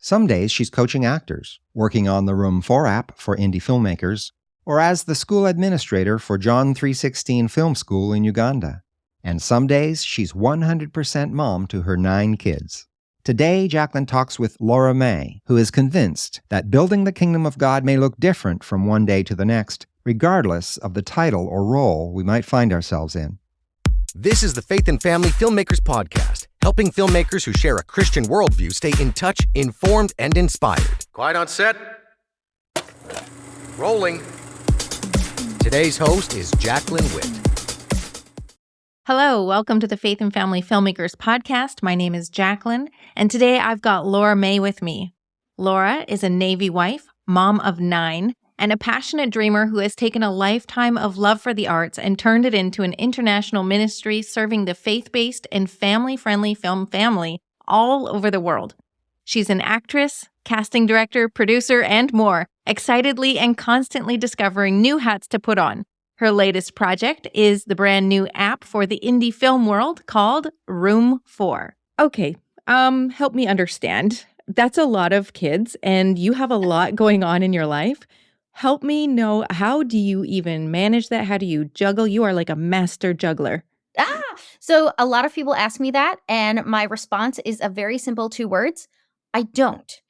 Some days she's coaching actors, working on the Room 4 app for indie filmmakers, or as the school administrator for John 3:16 Film School in Uganda. And some days she's 100% mom to her 9 kids. Today, Jaclyn talks with Laura Mae, who is convinced that building the kingdom of God may look different from one day to the next, regardless of the title or role we might find ourselves in. This is the Faith and Family Filmmakers podcast, helping filmmakers who share a Christian worldview stay in touch, informed, and inspired. Quiet on set. Rolling. Today's host is Jaclyn Witt. Hello, welcome to the Faith and Family Filmmakers podcast. My name is Jaclyn, and today I've got Laura Mae with me. Laura is a Navy wife, mom of 9, and a passionate dreamer who has taken a lifetime of love for the arts and turned it into an international ministry serving the faith-based and family-friendly film family all over the world. She's an actress, casting director, producer, and more, excitedly and constantly discovering new hats to put on. Her latest project is the brand new app for the indie film world called Room 4. Okay, help me understand. That's a lot of kids, and you have a lot going on in your life. Help me know, how do you even manage that? How do you juggle? You are like a master juggler. So a lot of people ask me that, and my response is a very simple 2 words. I don't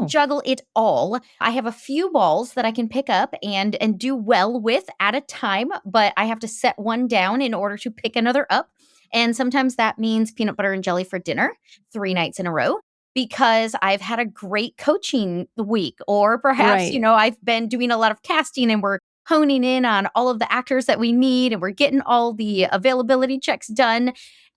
juggle it all. I have a few balls that I can pick up and do well with at a time, but I have to set one down in order to pick another up. And sometimes that means peanut butter and jelly for dinner 3 nights in a row because I've had a great coaching week. Or perhaps, Right. I've been doing a lot of casting and we're honing in on all of the actors that we need and we're getting all the availability checks done.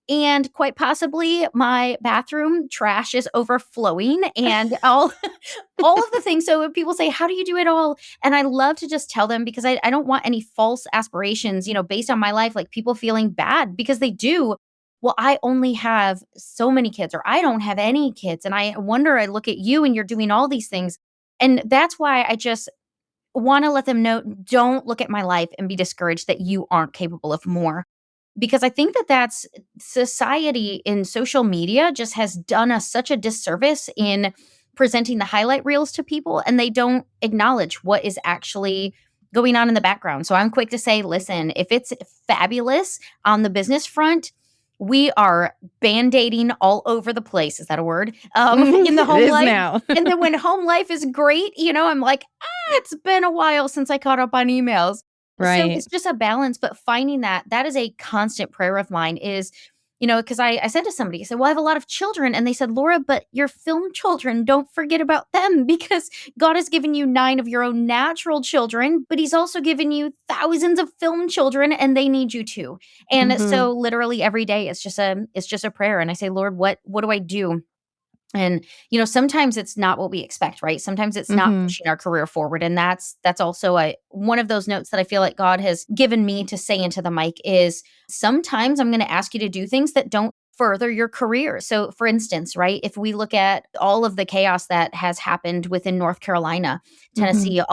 And quite possibly my bathroom trash is overflowing and all of the things. So when people say, how do you do it all? And I love to just tell them because I don't want any false aspirations, based on my life, like people feeling bad because they do. Well, I only have so many kids or I don't have any kids. And I look at you and you're doing all these things. And that's why I just want to let them know, don't look at my life and be discouraged that you aren't capable of more. Because I think that's society in social media just has done us such a disservice in presenting the highlight reels to people, and they don't acknowledge what is actually going on in the background. So I'm quick to say, listen, if it's fabulous on the business front, we are band-aiding all over the place. Is that a word? In the home It is life. now. And then when home life is great, I'm like, it's been a while since I caught up on emails. Right. So it's just a balance, but finding that is a constant prayer of mine is, because I said to somebody, I said, well, I have a lot of children. And they said, Laura, but your film children, don't forget about them because God has given you 9 of your own natural children, but he's also given you thousands of film children and they need you too. And so literally every day it's just a prayer. And I say, Lord, what do I do? And, sometimes it's not what we expect, right? Sometimes it's not pushing our career forward. And that's also one of those notes that I feel like God has given me to say into the mic is sometimes I'm going to ask you to do things that don't further your career. So for instance, right, if we look at all of the chaos that has happened within North Carolina, Tennessee,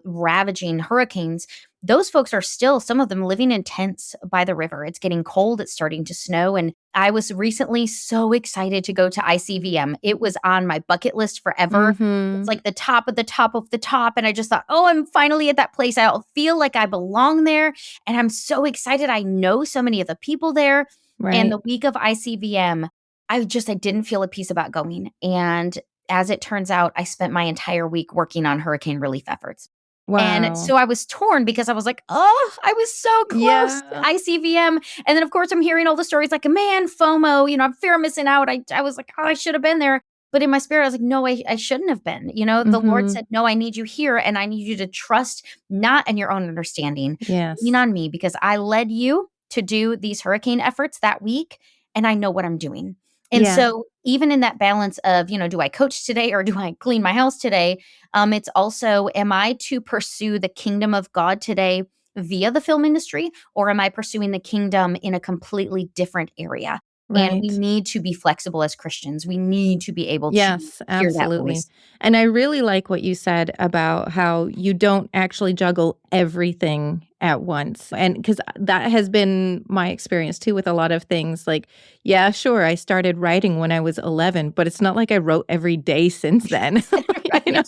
ravaging hurricanes, those folks are still, some of them living in tents by the river. It's getting cold. It's starting to snow. And I was recently so excited to go to ICVM. It was on my bucket list forever. It's like the top of the top of the top. And I just thought, I'm finally at that place. I'll feel like I belong there. And I'm so excited. I know so many of the people there. Right. And the week of ICVM, I didn't feel at peace about going. And as it turns out, I spent my entire week working on hurricane relief efforts. Wow. And so I was torn because I was like, I was so close to ICVM. And then, of course, I'm hearing all the stories like, man, FOMO, I'm fear of missing out. I was like, I should have been there. But in my spirit, I was like, no, I shouldn't have been. The Lord said, no, I need you here. And I need you to trust not in your own understanding. Yes. Lean on me because I led you to do these hurricane efforts that week. And I know what I'm doing. And so even in that balance of, do I coach today or do I clean my house today? It's also, am I to pursue the kingdom of God today via the film industry, or am I pursuing the kingdom in a completely different area? Right. And we need to be flexible as Christians. We need to be able to hear that absolutely. voice. And I really like what you said about how you don't actually juggle everything at once. And because that has been my experience too with a lot of things. Like, yeah, sure, I started writing when I was 11, but it's not like I wrote every day since then. Right.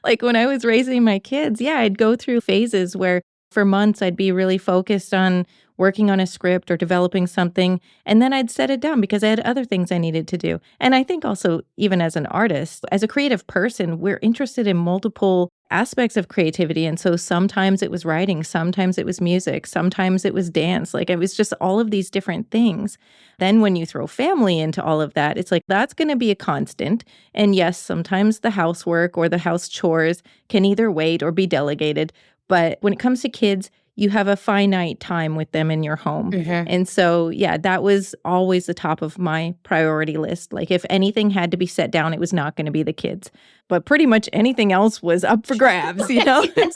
Like when I was raising my kids, yeah, I'd go through phases where for months I'd be really focused on working on a script or developing something, and then I'd set it down because I had other things I needed to do. And I think also, even as an artist, as a creative person, we're interested in multiple aspects of creativity. And so sometimes it was writing, sometimes it was music, sometimes it was dance. Like it was just all of these different things. Then when you throw family into all of that, it's like that's going to be a constant. And yes, sometimes the housework or the house chores can either wait or be delegated. But when it comes to kids, you have a finite time with them in your home. Mhm. And so, yeah, that was always the top of my priority list. Like if anything had to be set down, it was not going to be the kids. But pretty much anything else was up for grabs, you know? Yes.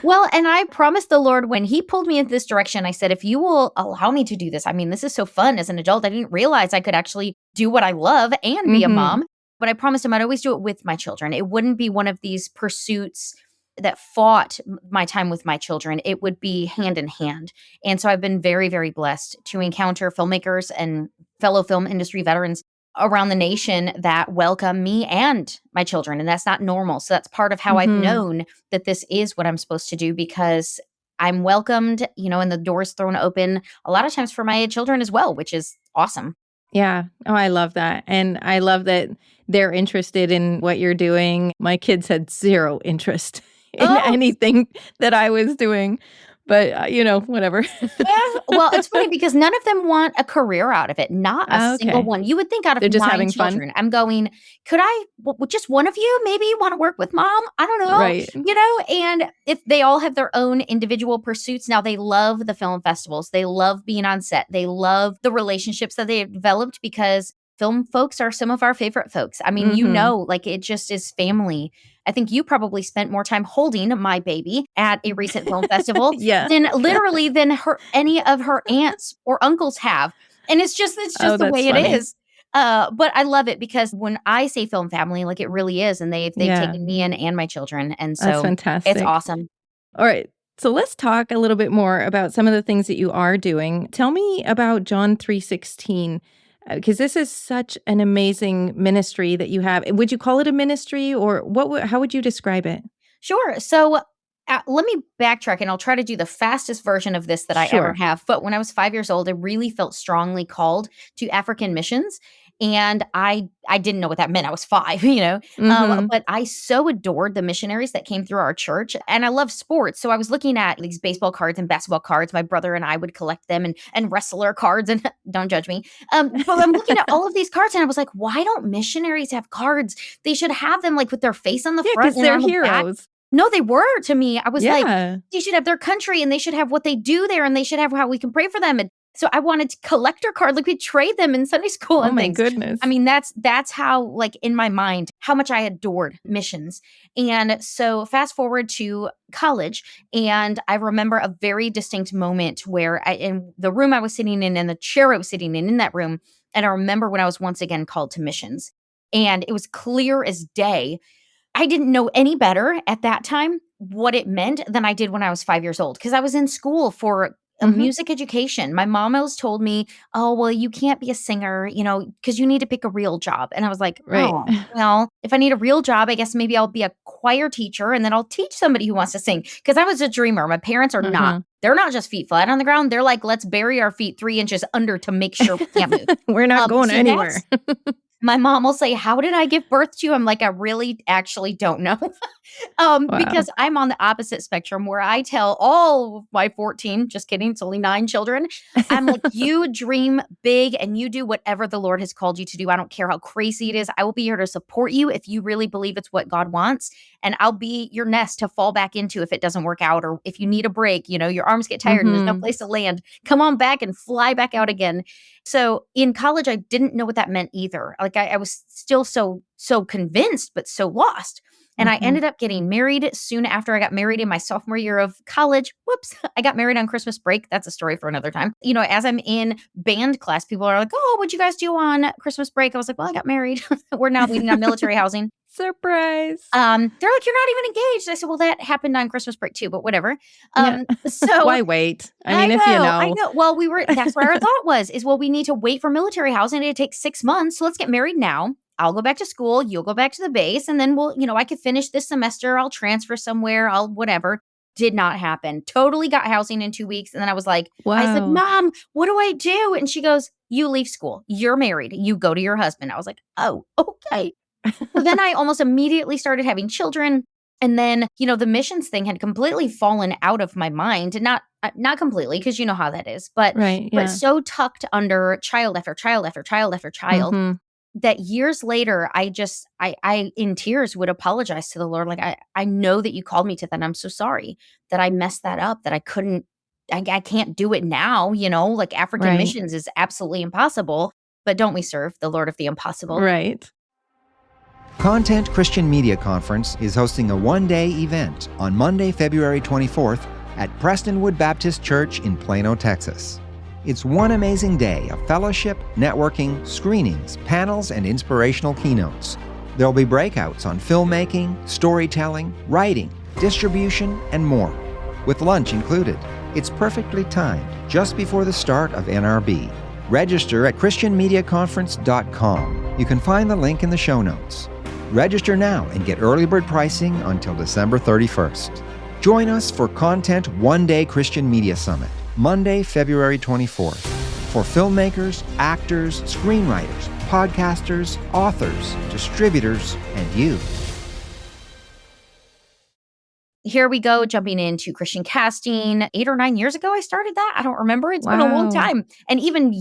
Well, and I promised the Lord when he pulled me in this direction, I said, if you will allow me to do this, I mean, this is so fun as an adult. I didn't realize I could actually do what I love and be a mom. But I promised him I'd always do it with my children. It wouldn't be one of these pursuits that fought my time with my children. It would be hand in hand. And so I've been very, very blessed to encounter filmmakers and fellow film industry veterans around the nation that welcome me and my children. And that's not normal. So that's part of how I've known that this is what I'm supposed to do, because I'm welcomed, and the doors thrown open a lot of times for my children as well, which is awesome. Yeah. Oh, I love that. And I love that they're interested in what you're doing. My kids had zero interest in anything that I was doing, but whatever. Well, it's funny because none of them want a career out of it. Not a single one. You would think out of They're just 9 having fun. children, I'm going, could I, just one of you maybe want to work with mom? I don't know. Right. And if they all have their own individual pursuits, now they love the film festivals. They love being on set. They love the relationships that they have developed because film folks are some of our favorite folks. I mean, like it just is family. I think you probably spent more time holding my baby at a recent film festival Yeah. than any of her aunts or uncles have. And it's just the that's way funny. it is. But I love it because when I say film family, like it really is. And they've taken me in and my children. And That's so fantastic. it's awesome. All right. So let's talk a little bit more about some of the things that you are doing. Tell me about John 3:16. Because this is such an amazing ministry that you have. Would you call it a ministry, or how would you describe it? Sure. So let me backtrack and I'll try to do the fastest version of this that I ever have. But when I was 5 years old, I really felt strongly called to African missions. And I didn't know what that meant. I was 5, but I so adored the missionaries that came through our church. And I love sports. So I was looking at these baseball cards and basketball cards. My brother and I would collect them and wrestler cards. And don't judge me. But I'm looking at all of these cards and I was like, why don't missionaries have cards? They should have them like with their face on the front. Because they're and on the back. heroes. No, they were to me. I was like, Yeah. they should have their country and they should have what they do there and they should have how we can pray for them. And so I wanted to collector card, like we trade them in Sunday school and Oh my things. goodness. I mean, that's how, like in my mind, how much I adored missions. And so fast forward to college, and I remember a very distinct moment where in the room I was sitting in and the chair I was sitting in that room, and I remember when I was once again called to missions. And it was clear as day. I didn't know any better at that time what it meant than I did when I was 5 years old, because I was in school for a music education. My mom always told me, oh, well, you can't be a singer, because you need to pick a real job. And I was like, Right. oh, well, if I need a real job, I guess maybe I'll be a choir teacher and then I'll teach somebody who wants to sing. Because I was a dreamer. My parents are not. They're not just feet flat on the ground. They're like, let's bury our feet 3 inches under to make sure we can't move. We're not going so anywhere. My mom will say, how did I give birth to you? I'm like, I really actually don't know. Because I'm on the opposite spectrum where I tell all of my 14, just kidding, it's only 9 children. I'm like, you dream big and you do whatever the Lord has called you to do. I don't care how crazy it is. I will be here to support you if you really believe it's what God wants. And I'll be your nest to fall back into if it doesn't work out, or if you need a break, your arms get tired and there's no place to land. Come on back and fly back out again. So in college, I didn't know what that meant either. Like I was still so convinced, but so lost. And I ended up getting married soon after I got married in my sophomore year of college. Whoops. I got married on Christmas break. That's a story for another time. As I'm in band class, people are like, oh, what'd you guys do on Christmas break? I was like, well, I got married. We're now waiting on military housing. Surprise. They're like, "You're not even engaged." I said, "Well, that happened on Christmas break too, but whatever." So Why wait? I mean, if you I know. know. Well, that's where our thought was, well, we need to wait for military housing. It takes 6 months. So let's get married now. I'll go back to school. You'll go back to the base. And then I could finish this semester. I'll transfer somewhere. I'll whatever. Did not happen. Totally got housing in 2 weeks. And then I was like, I said, Wow. "Mom, what do I do?" And she goes, "You leave school. You're married. You go to your husband." I was like, "Oh, okay." So then I almost immediately started having children. And then, the missions thing had completely fallen out of my mind. Not completely, because you know how that is. But Right. Yeah. so tucked under child after child after child after child Mhm. that years later, I in tears would apologize to the Lord. Like, I know that you called me to that. And I'm so sorry that I messed that up, that I can't do it now. Like African Right. missions is absolutely impossible. But don't we serve the Lord of the impossible? Right. Content Christian Media Conference is hosting a one-day event on Monday, February 24th at Prestonwood Baptist Church in Plano, Texas. It's one amazing day of fellowship, networking, screenings, panels, and inspirational keynotes. There'll be breakouts on filmmaking, storytelling, writing, distribution, and more, with lunch included. It's perfectly timed, just before the start of NRB. Register at ChristianMediaConference.com. You can find the link in the show notes. Register now and get early bird pricing until December 31st. Join us for Content One Day Christian Media Summit, Monday, February 24th, for filmmakers, actors, screenwriters, podcasters, authors, distributors, and you. Here we go, jumping into Christian casting. 8 or 9 years ago, I started that. I don't remember. It's been a long Wow. time. And even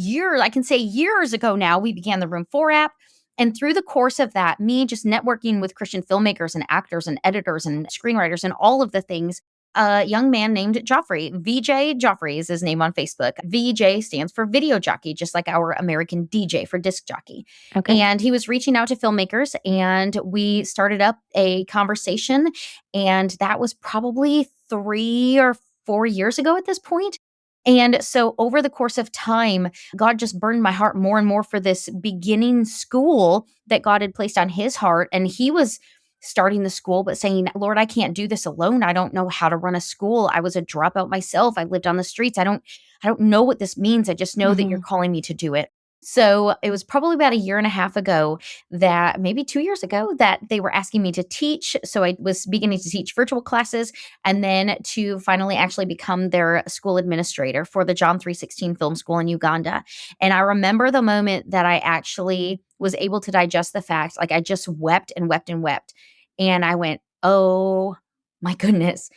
I can say years ago now, we began the Room 4 app. And through the course of that, me just networking with Christian filmmakers and actors and editors and screenwriters and all of the things, a young man named Joffrey, VJ Joffrey is his name on Facebook. VJ stands for video jockey, just like our American DJ for disc jockey. Okay. And he was reaching out to filmmakers, and we started up a conversation. And that was probably 3 or 4 years ago at this point. And so over the course of time, God just burned my heart more and more for this beginning school that God had placed on his heart. And he was starting the school, but saying, "Lord, I can't do this alone. I don't know how to run a school. I was a dropout myself. I lived on the streets. I don't know what this means. I just know that you're calling me to do it." So it was probably about 1.5 years ago, that maybe 2 years ago, that they were asking me to teach. So I was beginning to teach virtual classes, and then to finally actually become their school administrator for the John 3:16 Film School in Uganda. And I remember the moment that I actually was able to digest the fact, like I just wept and wept and wept. And I went, "Oh my goodness,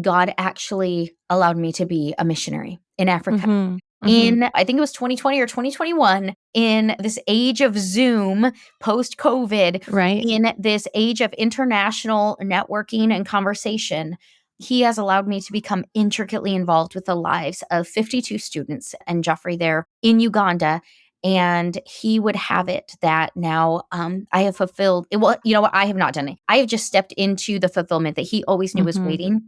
God actually allowed me to be a missionary in Africa." Mhm. Mhm. In, I think it was 2020 or 2021, in this age of Zoom, post-COVID, Right. in this age of international networking and conversation, he has allowed me to become intricately involved with the lives of 52 students and Joffrey there in Uganda. And he would have it that now I have fulfilled it. Well, you know what? I have not done it. I have just stepped into the fulfillment that he always knew was Mhm. waiting,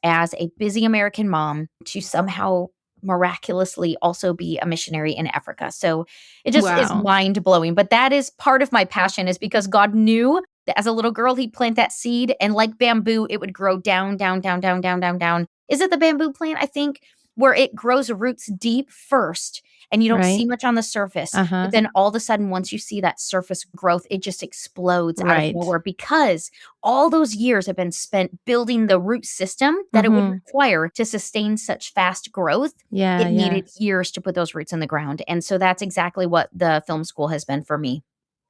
as a busy American mom, to somehow miraculously also be a missionary in Africa. So it just is Wow. mind blowing. But that is part of my passion, is because God knew that as a little girl, he'd plant that seed, and like bamboo, it would grow down, down, down, down, down, down, down. Is it the bamboo plant? I think, where it grows roots deep first, and you don't see Right. much on the surface. Uh-huh. But then all of a sudden, once you see that surface growth, it just explodes out of Right. nowhere, because all those years have been spent building the root system that it would Mhm. require to sustain such fast growth. Yeah. It needed Yes. years to put those roots in the ground. And so that's exactly what the film school has been for me.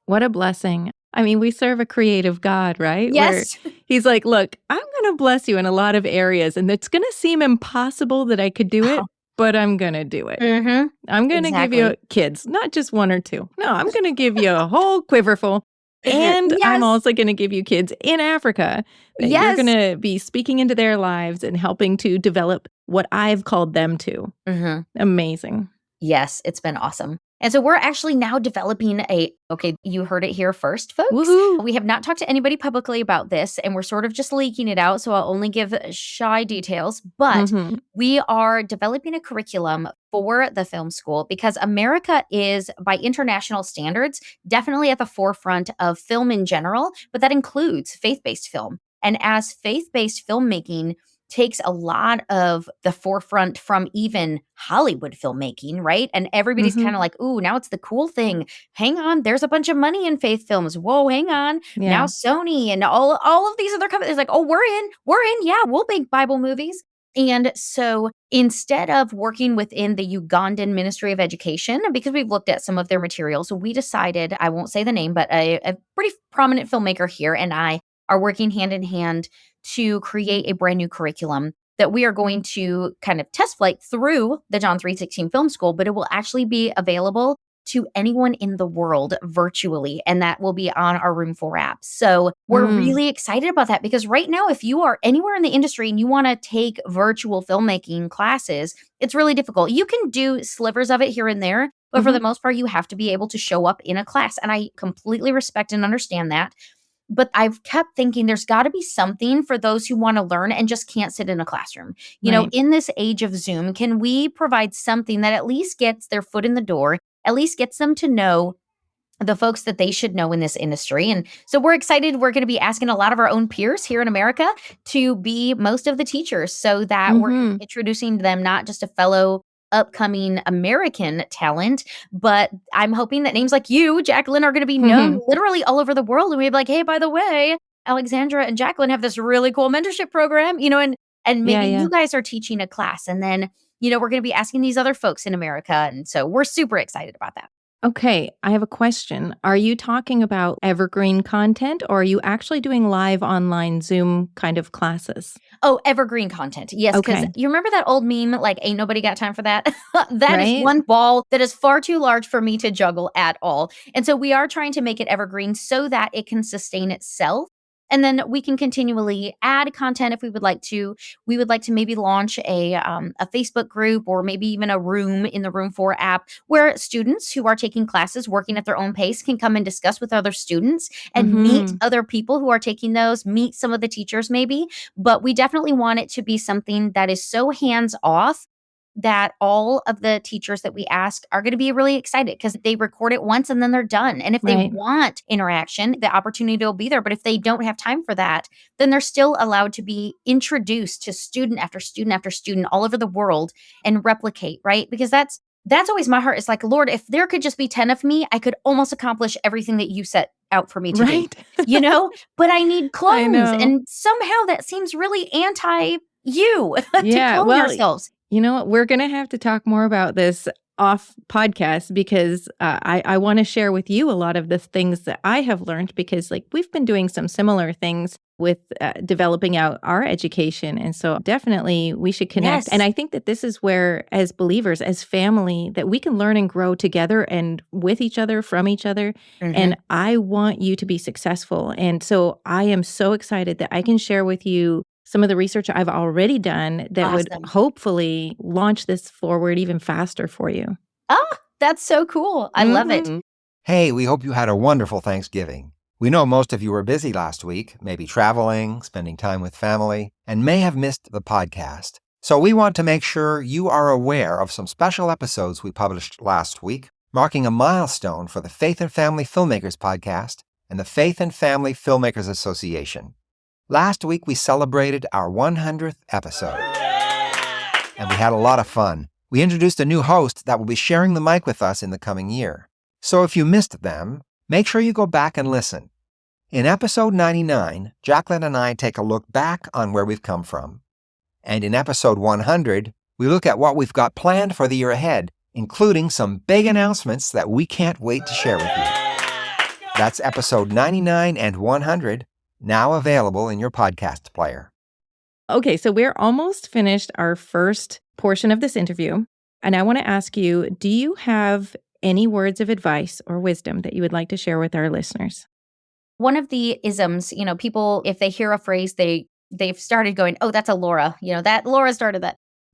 What a blessing. I mean, we serve a creative God, right? Where Yes. he's like, look, I'm going to bless you in a lot of areas, and it's going to seem impossible that I could do it, but I'm going to do it. Mm-hmm. I'm going to give you Exactly. kids, not just 1 or 2. No, I'm going to give you a whole quiverful. And I'm Yes. also going to give you kids in Africa that you're Yes. going to be speaking into their lives and helping to develop what I've called them to. Mm-hmm. Amazing. Yes, it's been awesome. And so we're actually now developing okay, you heard it here first, folks. Woohoo. We have not talked to anybody publicly about this, and we're sort of just leaking it out. So I'll only give shy details. But Mhm. we are developing a curriculum for the film school because America is, by international standards, definitely at the forefront of film in general, but that includes faith-based film. And as faith-based filmmaking takes a lot of the forefront from even Hollywood filmmaking, right? And everybody's Mhm. kind of like, ooh, now it's the cool thing. Hang on, there's a bunch of money in faith films. Whoa, hang on. Now Yeah. Sony and all of these other companies like, oh, we're in. Yeah, we'll make Bible movies. And so instead of working within the Ugandan Ministry of Education, because we've looked at some of their materials, we decided, I won't say the name, but a pretty prominent filmmaker here and I are working hand in hand to create a brand new curriculum that we are going to kind of test flight through the John 3:16 Film School, but it will actually be available to anyone in the world virtually, and that will be on our Room 4 app. So we're really excited about that because right now, if you are anywhere in the industry and you want to take virtual filmmaking classes, it's really difficult. You can do slivers of it here and there, but for the most part, you have to be able to show up in a class. And I completely respect and understand that. But I've kept thinking there's got to be something for those who want to learn and just can't sit in a classroom. You know, Right. in this age of Zoom, can we provide something that at least gets their foot in the door, at least gets them to know the folks that they should know in this industry? And so we're excited. We're going to be asking a lot of our own peers here in America to be most of the teachers so that we're Mhm. introducing to them not just a fellow upcoming American talent, but I'm hoping that names like you, Jaclyn, are going to be known literally all over the world. And we'd be like, hey, by the way, Alexandra and Jaclyn have this really cool mentorship program, and Yeah, maybe yeah. you guys are teaching a class. And then, we're going to be asking these other folks in America. And so we're super excited about that. Okay, I have a question. Are you talking about evergreen content or are you actually doing live online Zoom kind of classes? Oh, evergreen content. Yes, because Okay. you remember that old meme, like, ain't nobody got time for that? That is Right? one ball that is far too large for me to juggle at all. And so we are trying to make it evergreen so that it can sustain itself. And then we can continually add content if we would like to. We would like to maybe launch a Facebook group or maybe even a room in the Room 4 app where students who are taking classes working at their own pace can come and discuss with other students and meet Mhm. other people who are taking those, meet some of the teachers maybe. But we definitely want it to be something that is so hands off that all of the teachers that we ask are going to be really excited because they record it once and then they're done. And if they Right. want interaction, the opportunity will be there. But if they don't have time for that, then they're still allowed to be introduced to student after student after student all over the world and replicate, right? Because that's always my heart. It's like, Lord, if there could just be 10 of me, I could almost accomplish everything that you set out for me to do, Right? but I need I clones. know. And somehow that seems really anti you to Yeah, clone well, ourselves. you know what? We're going to have to talk more about this off podcast because I want to share with you a lot of the things that I have learned because, like, we've been doing some similar things with developing out our education. And so definitely we should connect. Yes. And I think that this is where, as believers, as family, that we can learn and grow together and with each other, from each other. Mhm. And I want you to be successful. And so I am so excited that I can share with you some of the research I've already done that would Awesome. hopefully launch this forward even faster for you. Oh, that's so cool. I love it. Mhm. Hey, we hope you had a wonderful Thanksgiving. We know most of you were busy last week, maybe traveling, spending time with family, and may have missed the podcast. So we want to make sure you are aware of some special episodes we published last week, marking a milestone for the Faith and Family Filmmakers podcast and the Faith and Family Filmmakers Association. Last week, we celebrated our 100th episode, and we had a lot of fun. We introduced a new host that will be sharing the mic with us in the coming year. So if you missed them, make sure you go back and listen. In episode 99, Jaclyn and I take a look back on where we've come from. And in episode 100, we look at what we've got planned for the year ahead, including some big announcements that we can't wait to share with you. That's episode 99 and 100. Now available in your podcast player. Okay, so we're almost finished our first portion of this interview. And I want to ask you, do you have any words of advice or wisdom that you would like to share with our listeners? One of the isms, people, if they hear a phrase, they've started going, oh, that's a Laura, that Laura started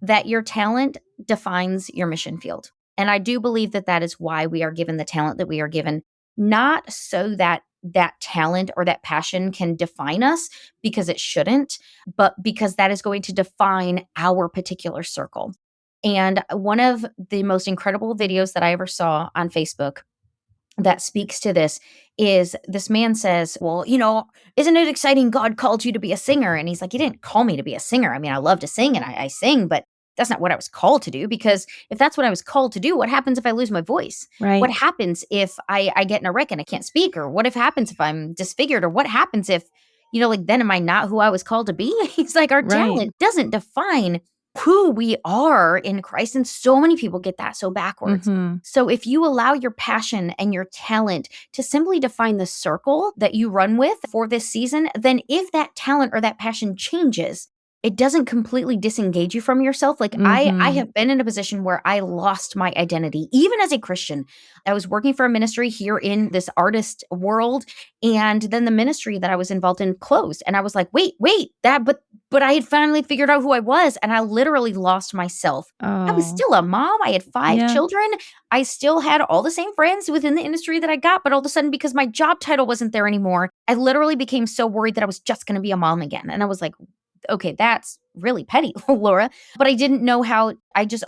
that your talent defines your mission field. And I do believe that that is why we are given the talent that we are given, not so that that talent or that passion can define us, because it shouldn't, but because that is going to define our particular circle. And one of the most incredible videos that I ever saw on Facebook that speaks to this is this man says, well, isn't it exciting God called you to be a singer? And he's like, he didn't call me to be a singer. I mean, I love to sing and I sing, but that's not what I was called to do, because if that's what I was called to do, what happens if I lose my voice? Right. What happens if I get in a wreck and I can't speak? Or what if happens if I'm disfigured? Or what happens if, then am I not who I was called to be? He's like, our Right. talent doesn't define who we are in Christ. And so many people get that so backwards. Mhm. So if you allow your passion and your talent to simply define the circle that you run with for this season, then if that talent or that passion changes, it doesn't completely disengage you from yourself. Like I have been in a position where I lost my identity, even as a Christian. I was working for a ministry here in this artist world, and then the ministry that I was involved in closed. And I was like, wait, but I had finally figured out who I was, and I literally lost myself. I was still a mom. I had 5 children. I still had all the same friends within the industry that I got, but all of a sudden, because my job title wasn't there anymore, I literally became so worried that I was just going to be a mom again. And I was like, okay, that's really petty, Laura. But I didn't know how.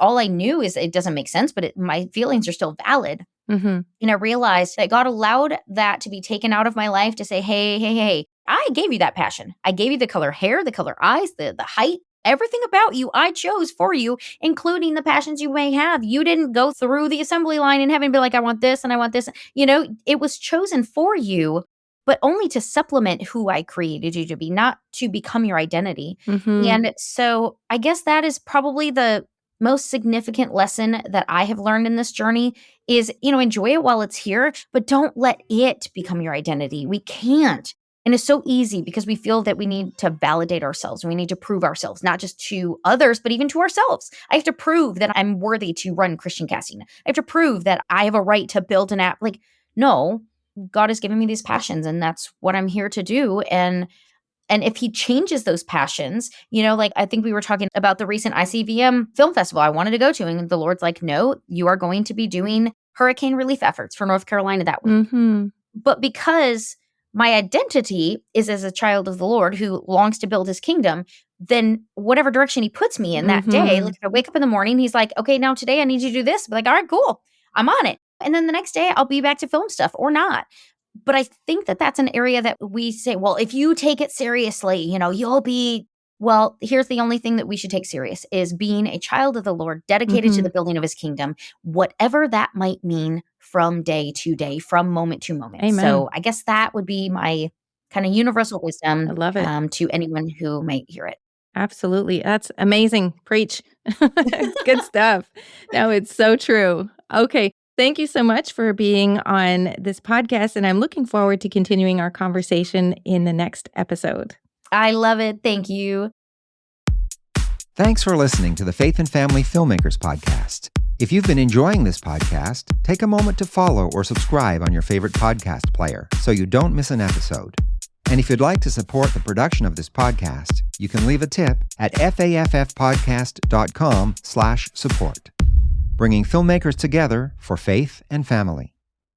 All I knew is it doesn't make sense, but my feelings are still valid. Mhm. And I realized that God allowed that to be taken out of my life to say, hey, I gave you that passion. I gave you the color hair, the color eyes, the height, everything about you I chose for you, including the passions you may have. You didn't go through the assembly line in heaven and be like, I want this and I want this. It was chosen for you, but only to supplement who I created you to be, not to become your identity. Mhm. And so I guess that is probably the most significant lesson that I have learned in this journey is, enjoy it while it's here, but don't let it become your identity. We can't. And it's so easy because we feel that we need to validate ourselves. We need to prove ourselves, not just to others, but even to ourselves. I have to prove that I'm worthy to run Christian casting. I have to prove that I have a right to build an app. Like, no, God has given me these passions, and that's what I'm here to do. And if he changes those passions, like I think we were talking about the recent ICVM film festival I wanted to go to. And the Lord's like, no, you are going to be doing hurricane relief efforts for North Carolina that week. Mhm. But because my identity is as a child of the Lord who longs to build his kingdom, then whatever direction he puts me in that day, like if I wake up in the morning, he's like, okay, now today I need you to do this. But like, all right, cool. I'm on it. And then the next day I'll be back to film stuff or not. But I think that that's an area that we say, well, if you take it seriously, you'll be, well, here's the only thing that we should take serious is being a child of the Lord, dedicated to the building of his kingdom, whatever that might mean from day to day, from moment to moment. Amen. So I guess that would be my kind of universal wisdom I love it. to anyone who might hear it. Absolutely. That's amazing. Preach. Good stuff. No, it's so true. Okay. Thank you so much for being on this podcast, and I'm looking forward to continuing our conversation in the next episode. I love it. Thank you. Thanks for listening to the Faith and Family Filmmakers podcast. If you've been enjoying this podcast, take a moment to follow or subscribe on your favorite podcast player so you don't miss an episode. And if you'd like to support the production of this podcast, you can leave a tip at faffpodcast.com/support. Bringing filmmakers together for faith and family.